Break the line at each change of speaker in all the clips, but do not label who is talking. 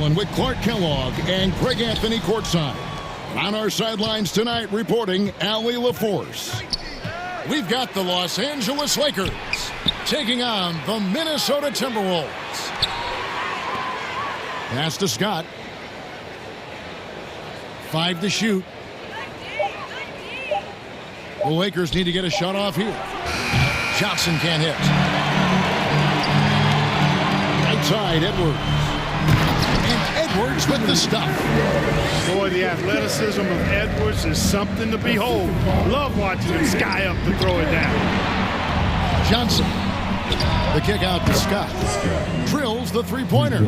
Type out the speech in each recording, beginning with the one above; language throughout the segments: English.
Allen with Clark Kellogg and Greg Anthony courtside. On our sidelines tonight, reporting Allie LaForce. We've got the Los Angeles Lakers taking on the Minnesota Timberwolves. Pass to Scott. 5 to shoot. The Lakers need to get a shot off here. Johnson can't hit. Right side, Edwards. And Edwards with the stuff.
Boy, the athleticism of Edwards is something to behold. Love watching him sky up to throw it down.
Johnson. The kick out to Scott. Drills the three-pointer.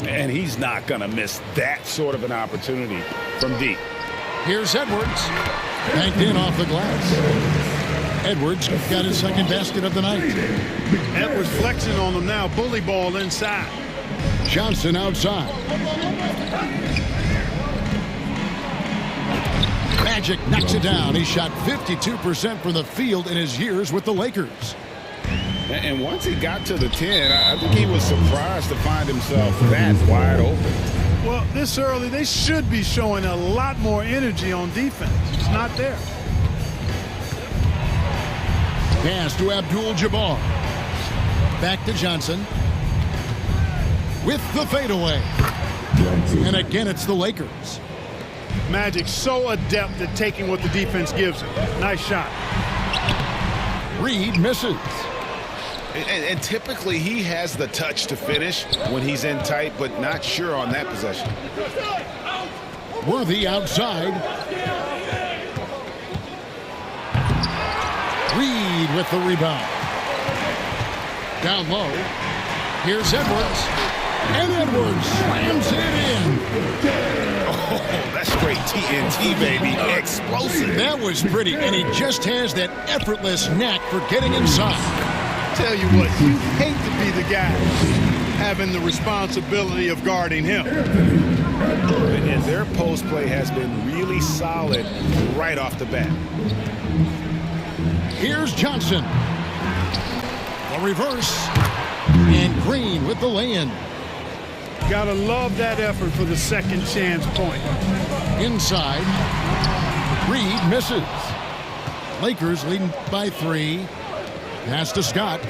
And he's not going to miss that sort of an opportunity from deep.
Here's Edwards. Banked in off the glass. Edwards got his second basket of the night.
Edwards flexing on them now. Bully ball inside.
Johnson outside. Magic knocks it down. He shot 52% from the field in his years with the Lakers.
And once he got to the 10, I think he was surprised to find himself that wide open.
Well, this early, they should be showing a lot more energy on defense. It's not there.
Pass to Abdul-Jabbar. Back to Johnson. With the fadeaway. And again, it's the Lakers.
Magic so adept at taking what the defense gives him. Nice shot.
Reed misses.
And typically he has the touch to finish when he's in tight, but not sure on that possession.
Worthy outside. Reed with the rebound. Down low. Here's Edwards. And Edwards slams it in.
Oh, that's straight TNT, baby. Explosive.
That was pretty, and he just has that effortless knack for getting inside.
Tell you what, you hate to be the guy having the responsibility of guarding him.
And their post play has been really solid right off the bat.
Here's Johnson. The reverse. And Green with the lay-in.
Gotta love that effort for the second chance point.
Inside. Reed misses. Lakers leading by 3. Pass to Scott.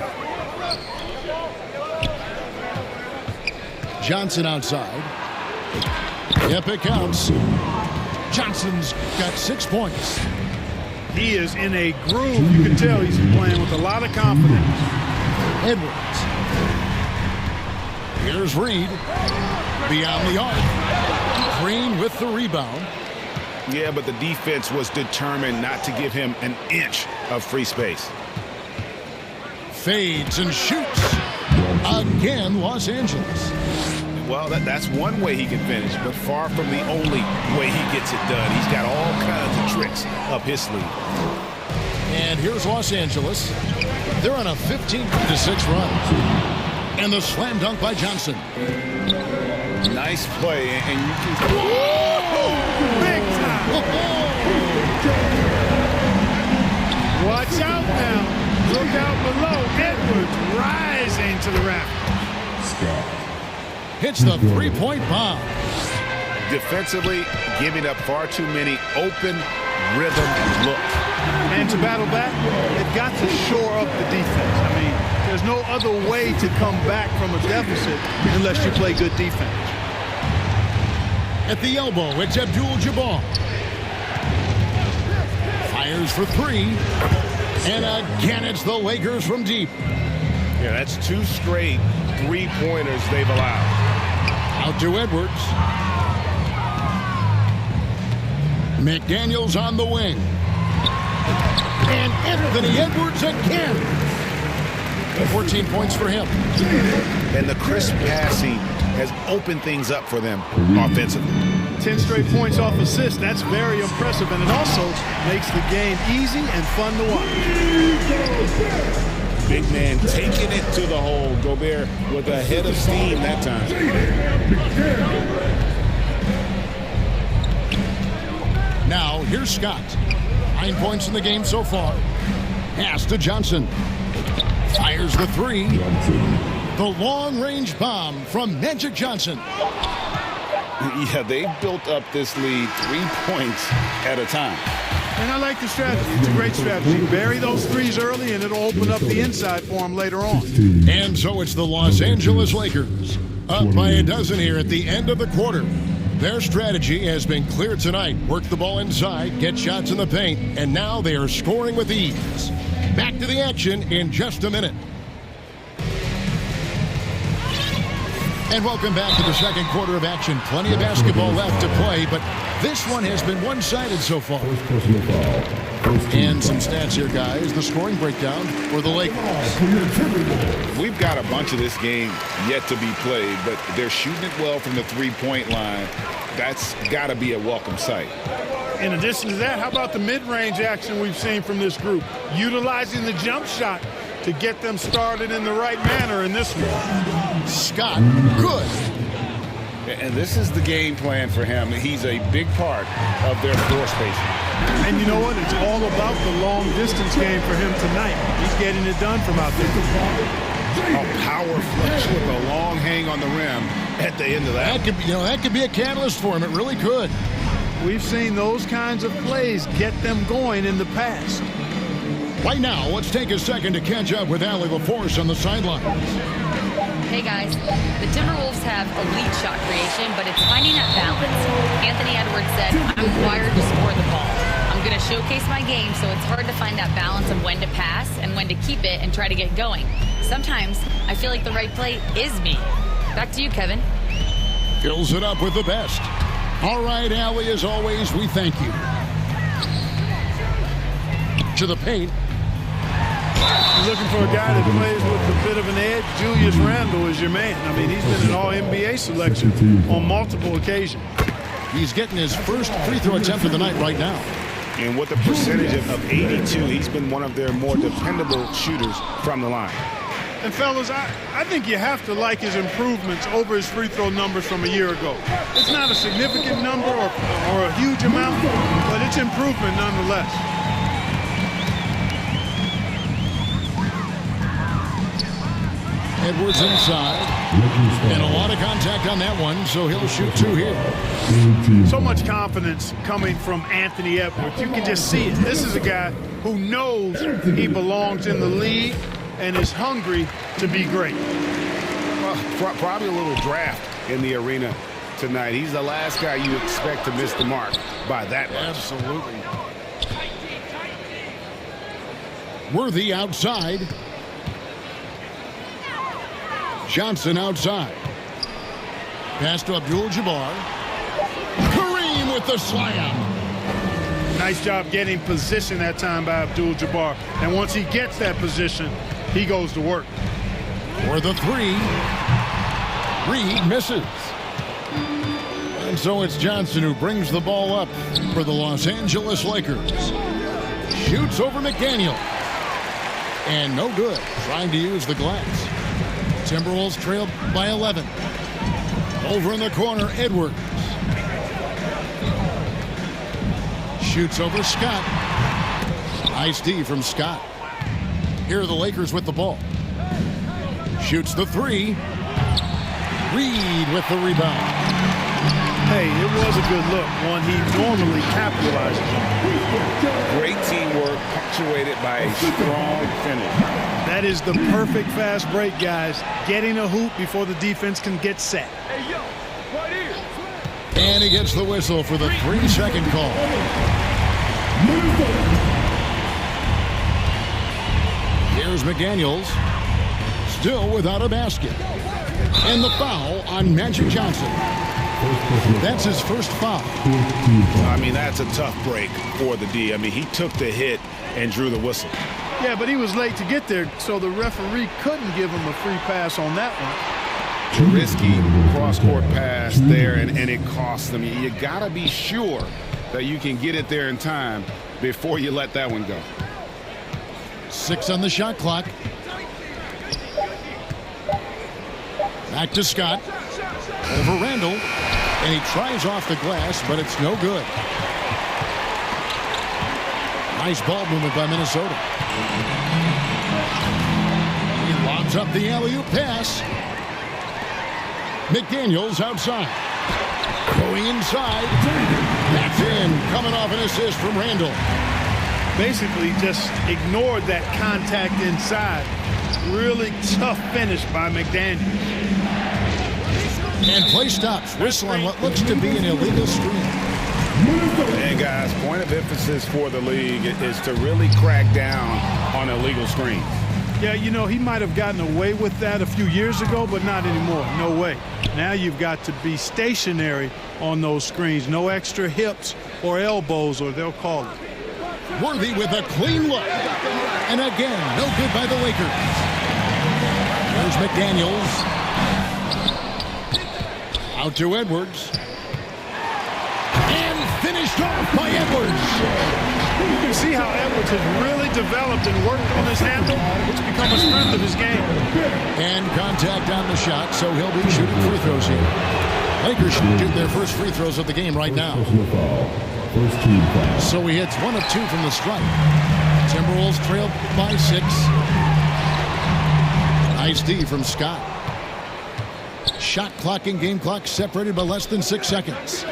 Johnson outside. Yep, it counts. Johnson's got 6 points.
He is in a groove. You can tell he's playing with a lot of confidence.
Edwards. Here's Reed. Beyond the arc. Green with the rebound.
Yeah, but the defense was determined not to give him an inch of free space.
Fades and shoots. Again, Los Angeles.
Well, that's one way he can finish, but far from the only way he gets it done. He's got all kinds of tricks up his sleeve.
And here's Los Angeles. They're on a 15-6 run. And the slam dunk by Johnson.
Nice play, and you can...
Whoa! Big time! Watch out now. Look out below. Edwards rising to the raft.
Hits the three-point bomb.
Defensively, giving up far too many open rhythm looks.
And to battle back, they've got to shore up the defense. I mean, there's no other way to come back from a deficit unless you play good defense.
At the elbow, it's Abdul-Jabbar. Fires for 3. And again, it's the Lakers from deep.
Yeah, that's 2 straight three-pointers they've allowed.
Out to Edwards. McDaniels on the wing. And Anthony Edwards again. 14 points for him.
And the crisp passing has opened things up for them offensively.
10 straight points off assists. That's very impressive, and it also makes the game easy and fun to watch.
Big man taking it to the hole. Gobert with a head of steam that time.
Now, here's Scott. 9 points in the game so far. Pass to Johnson. Fires the 3. The long-range bomb from Magic Johnson.
Yeah, they built up this lead 3 points at a time.
And I like the strategy. It's a great strategy. Bury those threes early, and it'll open up the inside for them later on.
And so it's the Los Angeles Lakers, up by a dozen here at the end of the quarter. Their strategy has been clear tonight. Work the ball inside, get shots in the paint, and now they are scoring with ease. Back to the action in just a minute. And welcome back to the second quarter of action. Plenty of basketball left to play, but this one has been one-sided so far. And some stats here, guys. The scoring breakdown for the Lakers.
We've got a bunch of this game yet to be played, but they're shooting it well from the three-point line. That's got to be a welcome sight.
In addition to that, how about the mid-range action we've seen from this group? Utilizing the jump shot to get them started in the right manner in this one.
Scott, good.
And this is the game plan for him. He's a big part of their floor spacing.
And you know what? It's all about the long-distance game for him tonight. He's getting it done from out there.
A power flush with a long hang on the rim at the end of that.
That could be a catalyst for him. It really could.
We've seen those kinds of plays get them going in the past.
Right now, let's take a second to catch up with Allie LaForce on the sidelines.
Hey guys, the Timberwolves have elite shot creation, but it's finding that balance. Anthony Edwards said, I'm wired to score the ball. I'm going to showcase my game, so it's hard to find that balance of when to pass and when to keep it and try to get going. Sometimes I feel like the right play is me. Back to you, Kevin.
Fills it up with the best. All right, Allie, as always, we thank you. To the paint.
You're looking for a guy that plays with a bit of an edge. Julius Randle is your man. I mean, he's been an All-NBA selection on multiple occasions.
He's getting his first free throw attempt of the night right now.
And with a percentage of 82, he's been one of their more dependable shooters from the line.
And fellas, I think you have to like his improvements over his free throw numbers from a year ago. It's not a significant number or a huge amount, but it's improvement nonetheless.
Edwards inside. And a lot of contact on that one, so he'll shoot two here.
So much confidence coming from Anthony Edwards. You can just see it. This is a guy who knows he belongs in the league and is hungry to be great.
Well, probably a little draft in the arena tonight. He's the last guy you expect to miss the mark by that much.
Absolutely. Worthy outside. Johnson outside. Pass to Abdul-Jabbar. Kareem with the slam.
Nice job getting position that time by Abdul-Jabbar. And once he gets that position, he goes to work.
For the three. Reed misses. And so it's Johnson who brings the ball up for the Los Angeles Lakers. Shoots over McDaniel. And no good. Trying to use the glass. Timberwolves trailed by 11. Over in the corner, Edwards. Shoots over Scott. Nice D from Scott. Here are the Lakers with the ball. Shoots the three. Reed with the rebound.
Hey, it was a good look, one he normally capitalizes on.
Great teamwork punctuated by a strong finish.
That is the perfect fast break, guys. Getting a hoop before the defense can get set.
And he gets the whistle for the 3-second call. Here's McDaniels. Still without a basket. And the foul on Magic Johnson. That's his first foul.
I mean, that's a tough break for the D. I mean, he took the hit and drew the whistle.
Yeah, but he was late to get there, so the referee couldn't give him a free pass on that one.
Risky cross-court pass there, and it cost them. You got to be sure that you can get it there in time before you let that one go.
6 on the shot clock. Back to Scott. Over Randle. And he tries off the glass, but it's no good. Nice ball movement by Minnesota. He lobs Gives up the alley-oop pass. McDaniels outside. Going inside. That's in. Coming off an assist from Randall.
Basically just ignored that contact inside. Really tough finish by McDaniels.
And play stops. Whistle on what looks to be an illegal screen.
And guys, point of emphasis for the league is to really crack down on illegal screens.
Yeah, you know, he might have gotten away with that a few years ago, but not anymore. No way. Now you've got to be stationary on those screens. No extra hips or elbows, or they'll call it.
Worthy with a clean look. And again, no good by the Lakers. There's McDaniels. Out to Edwards. And finished off by Edwards.
You can see how Edwards has really developed and worked on his handle. It's become a strength of his game.
And contact on the shot, so he'll be shooting free throws here. Lakers shoot their first free throws of the game right now. So he hits 1 of 2 from the stripe. Timberwolves trail by 6. Nice D from Scott. Shot clock and game clock separated by less than 6 seconds.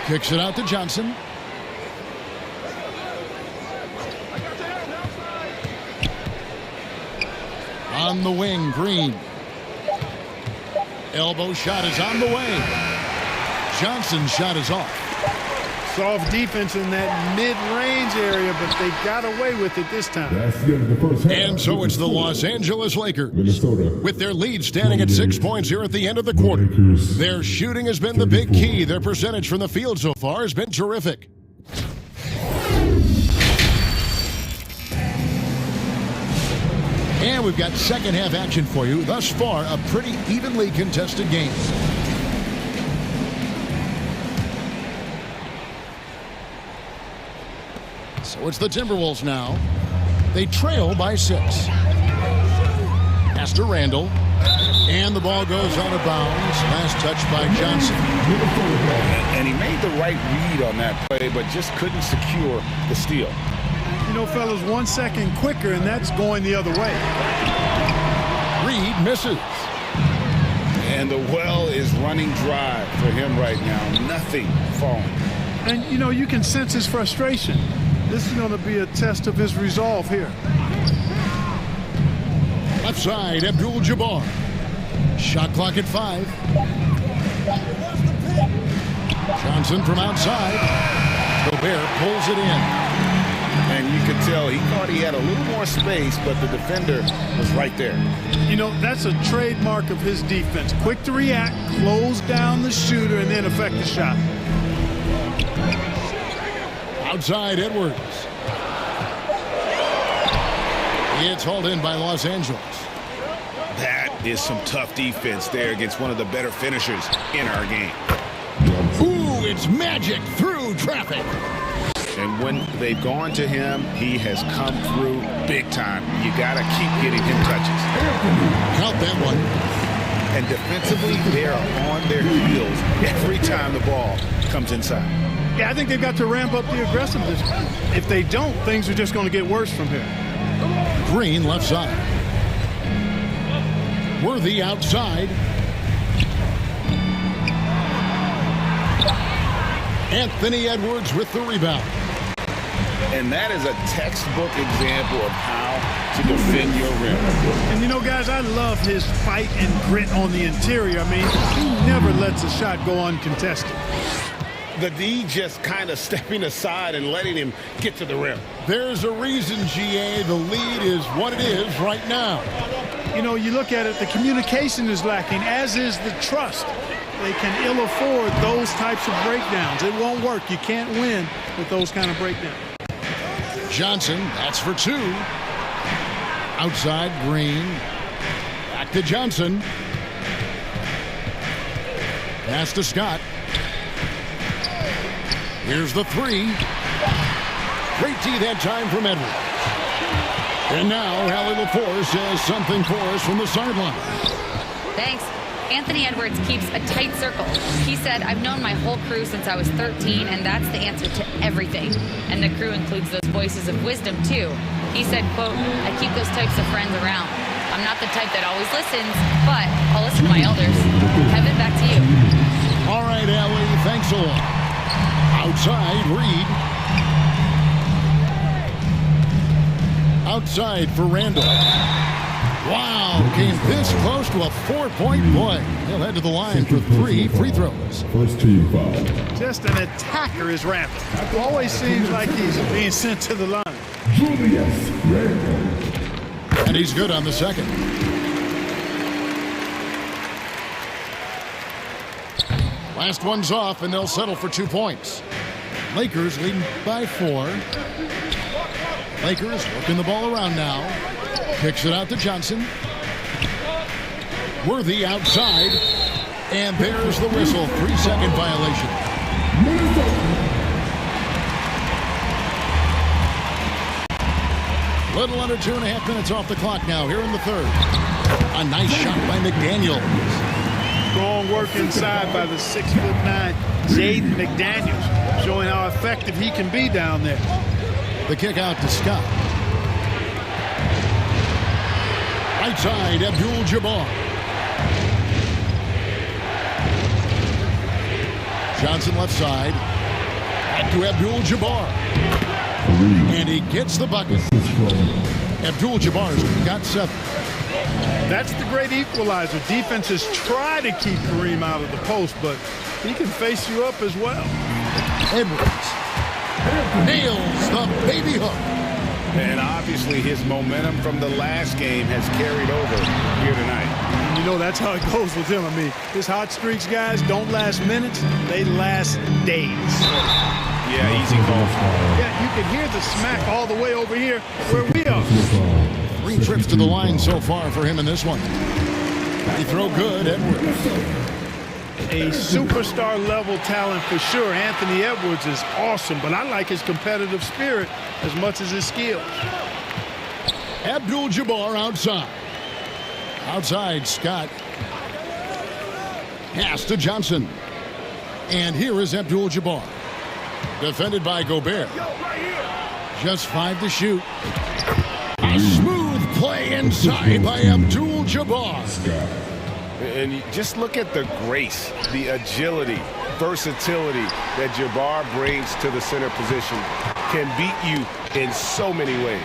Kicks it out to Johnson. On the wing, Green. Elbow shot is on the way. Johnson's shot is off.
Soft defense in that mid-range area, but they got away with it this time.
And so it's the Los Angeles Lakers, with their lead standing at 6 points here at the end of the quarter. Their shooting has been the big key. Their percentage from the field so far has been terrific. And we've got second half action for you. Thus far, a pretty evenly contested game. So it's the Timberwolves now. They trail by 6. Pass to Randall. And the ball goes out of bounds. Last touch by Johnson.
And he made the right read on that play, but just couldn't secure the steal.
You know, fellas, 1 second quicker, and that's going the other way.
Reed misses.
And the well is running dry for him right now. Nothing falling.
And, you know, you can sense his frustration. This is going to be a test of his resolve here.
Left side, Abdul-Jabbar. Shot clock at 5. Johnson from outside. Gobert pulls it in.
And you could tell he thought he had a little more space, but the defender was right there.
You know, that's a trademark of his defense. Quick to react, close down the shooter, and then affect the shot.
Outside, Edwards. It's hauled in by Los Angeles.
That is some tough defense there against one of the better finishers in our game.
Ooh, it's magic through traffic.
And when they've gone to him, he has come through big time. You got to keep getting him touches.
Count that one.
And defensively, they are on their heels every time the ball comes inside.
Yeah, I think they've got to ramp up the aggressiveness. If they don't, things are just going to get worse from here.
Green left side. Worthy outside. Anthony Edwards with the rebound.
And that is a textbook example of how to defend your rim.
And you know, guys, I love his fight and grit on the interior. I mean, he never lets a shot go uncontested.
The D just kind of stepping aside and letting him get to the rim.
There's a reason, GA, the lead is what it is right now.
You know, you look at it, the communication is lacking, as is the trust. They can ill afford those types of breakdowns. It won't work. You can't win with those kind of breakdowns.
Johnson, that's for 2. Outside, Green. Back to Johnson. Pass to Scott. Here's the 3. Great D that time from Edwards. And now, Allie LaForce says something for us from the sideline.
Thanks. Anthony Edwards keeps a tight circle. He said, I've known my whole crew since I was 13, and that's the answer to everything. And the crew includes those voices of wisdom, too. He said, quote, "I keep those types of friends around. I'm not the type that always listens, but I'll listen to my elders." Kevin, back to you.
All right, Allie, thanks a lot. Outside, Reed. Outside for Randall. Wow, came this close to a 4-point play. He'll head to the line for 3 free throws.
First team foul.
Just an attacker is Randall. Always seems like he's being sent to the line.
Julius Randle.
And he's good on the second. Last one's off, and they'll settle for 2 points. Lakers leading by 4. Lakers working the ball around now. Kicks it out to Johnson. Worthy outside. And there's the whistle. 3-second violation. Little under 2.5 minutes off the clock now here in the third. A nice shot by McDaniels.
Strong work inside by the 6'9" Jaden McDaniels, showing how effective he can be down there.
The kick out to Scott. Right side, Abdul-Jabbar. Johnson left side. Back to Abdul-Jabbar. And he gets the bucket. Abdul-Jabbar's got 7.
That's the great equalizer. Defenses try to keep Kareem out of the post, but he can face you up as well.
Edwards nails the baby hook.
And obviously his momentum from the last game has carried over here tonight.
You know, that's how it goes with him. I mean, his hot streaks, guys, don't last minutes. They last days.
Yeah, easy call.
Yeah, you can hear the smack all the way over here where we are.
3 trips to the line so far for him in this one. He throw good, Edwards.
A superstar level talent for sure. Anthony Edwards is awesome, but I like his competitive spirit as much as his skills.
Abdul-Jabbar outside. Outside, Scott. Pass to Johnson. And here is Abdul-Jabbar. Defended by Gobert. Just 5 to shoot. A smooth play inside by Abdul-Jabbar.
And you just look at the grace, the agility, versatility that Jabbar brings to the center position. Can beat you in so many ways.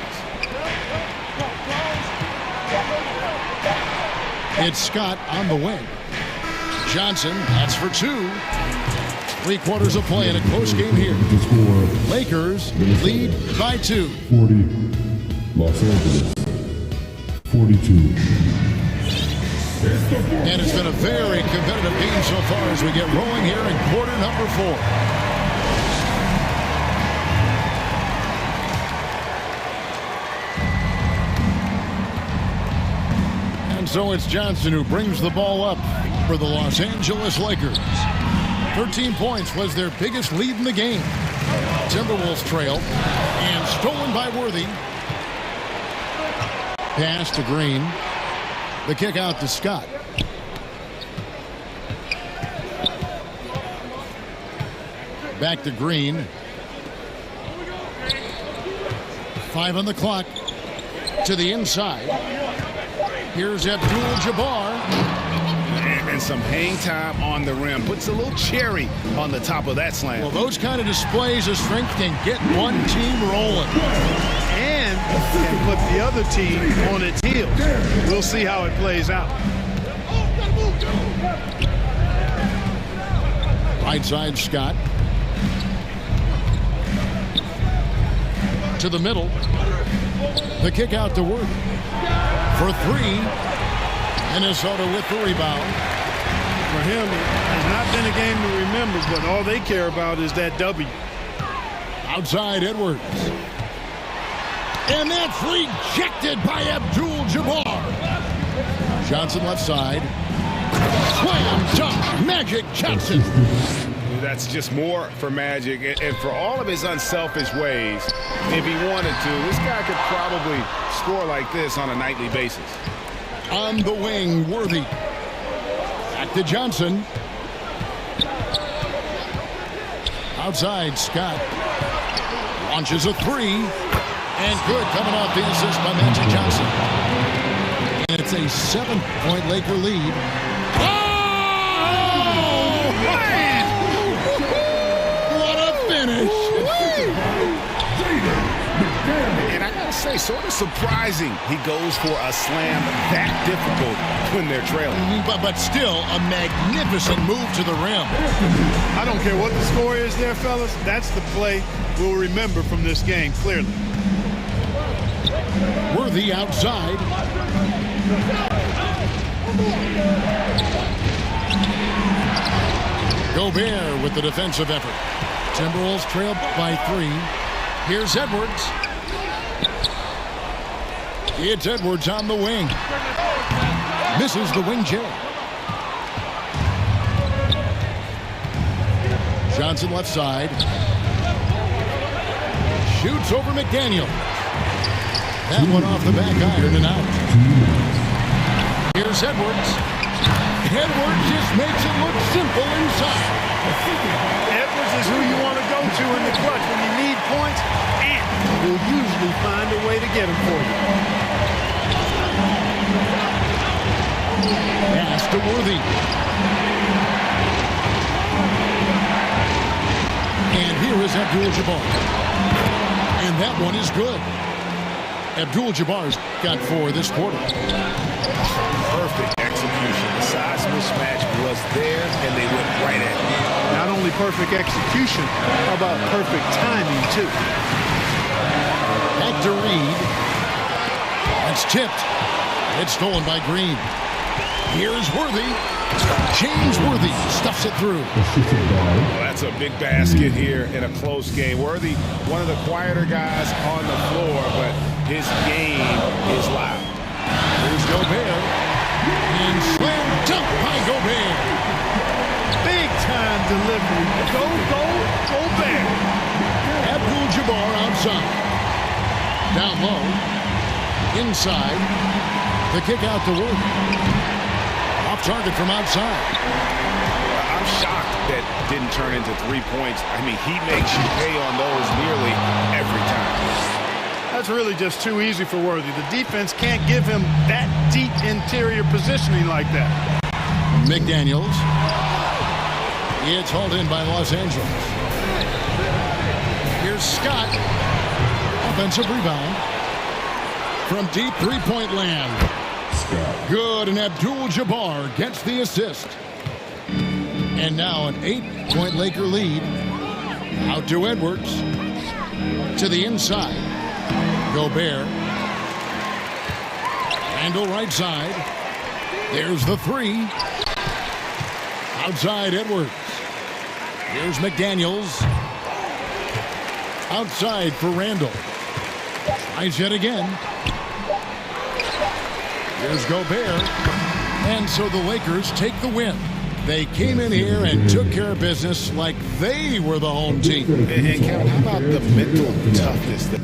It's Scott on the wing. Johnson, that's for 2. 3 quarters of play in a close game here. Lakers lead by 2.
40. Los Angeles. 42.
And it's been a very competitive game so far as we get rolling here in quarter number 4. And so it's Johnson who brings the ball up for the Los Angeles Lakers. 13 points was their biggest lead in the game. Timberwolves trail and stolen by Worthy. Pass to Green. The kick out to Scott. Back to Green. 5 on the clock. To the inside. Here's Abdul-Jabbar.
And some hang time on the rim. Puts a little cherry on the top of that slam.
Well, those kind of displays of strength can get one team rolling.
And can put the other team on its heels. We'll see how it plays out.
Right side, Scott. To the middle. The kick out to Worthy. For 3. Minnesota with the rebound.
For him, it has not been a game to remember, but all they care about is that W.
Outside, Edwards. And that's rejected by Abdul-Jabbar. Johnson left side. Slam dunk, Magic Johnson.
That's just more for Magic. And for all of his unselfish ways, if he wanted to, this guy could probably score like this on a nightly basis.
On the wing, Worthy. Back to Johnson. Outside, Scott. Launches a 3. And good coming off the assist by Magic Johnson. And it's a 7-point Laker lead. Oh, man! What a finish!
And I gotta say, sort of surprising he goes for a slam that difficult when they're trailing.
But still, a magnificent move to the rim.
I don't care what the score is there, fellas. That's the play we'll remember from this game, clearly.
Worthy outside. Gobert with the defensive effort. Timberwolves trail by 3. Here's Edwards. It's Edwards on the wing. Misses the wing J. Johnson left side. Shoots over McDaniel. That one off the back iron and out. Here's Edwards. Edwards just makes it look simple inside.
Edwards is who you want to go to in the clutch when you need points, and he'll usually find a way to get them for you.
Pass to Worthy. And here is Abdul-Jabbar. And that one is good. Abdul-Jabbar's got 4 this quarter.
Perfect execution. The size mismatch was there, and they went right at it.
Not only perfect execution, how about perfect timing, too?
Back to Reed. That's tipped. It's stolen by Green. Here's Worthy. James Worthy stuffs it through.
Well, that's a big basket here in a close game. Worthy, one of the quieter guys on the floor, but his game is loud.
Here's Gobert. And slam dunk by Gobert.
Big time delivery. Go, Gobert.
Abdul-Jabbar outside. Down low. Inside. The kick out to Worthy. Off target from outside.
I'm shocked that didn't turn into 3 points. I mean, he makes you pay on those nearly every time.
That's really just too easy for Worthy. The defense can't give him that deep interior positioning like that.
McDaniels. It's hauled in by Los Angeles. Here's Scott. Offensive rebound. From deep three-point land. Good, and Abdul-Jabbar gets the assist. And now an 8-point Laker lead. Out to Edwards. To the inside. Gobert. Randall right side. There's the 3. Outside Edwards. Here's McDaniels. Outside for Randall. Tries yet again. Here's Gobert. And so the Lakers take the win. They came in here and took care of business like they were the home team.
And Kevin, how about the mental toughness that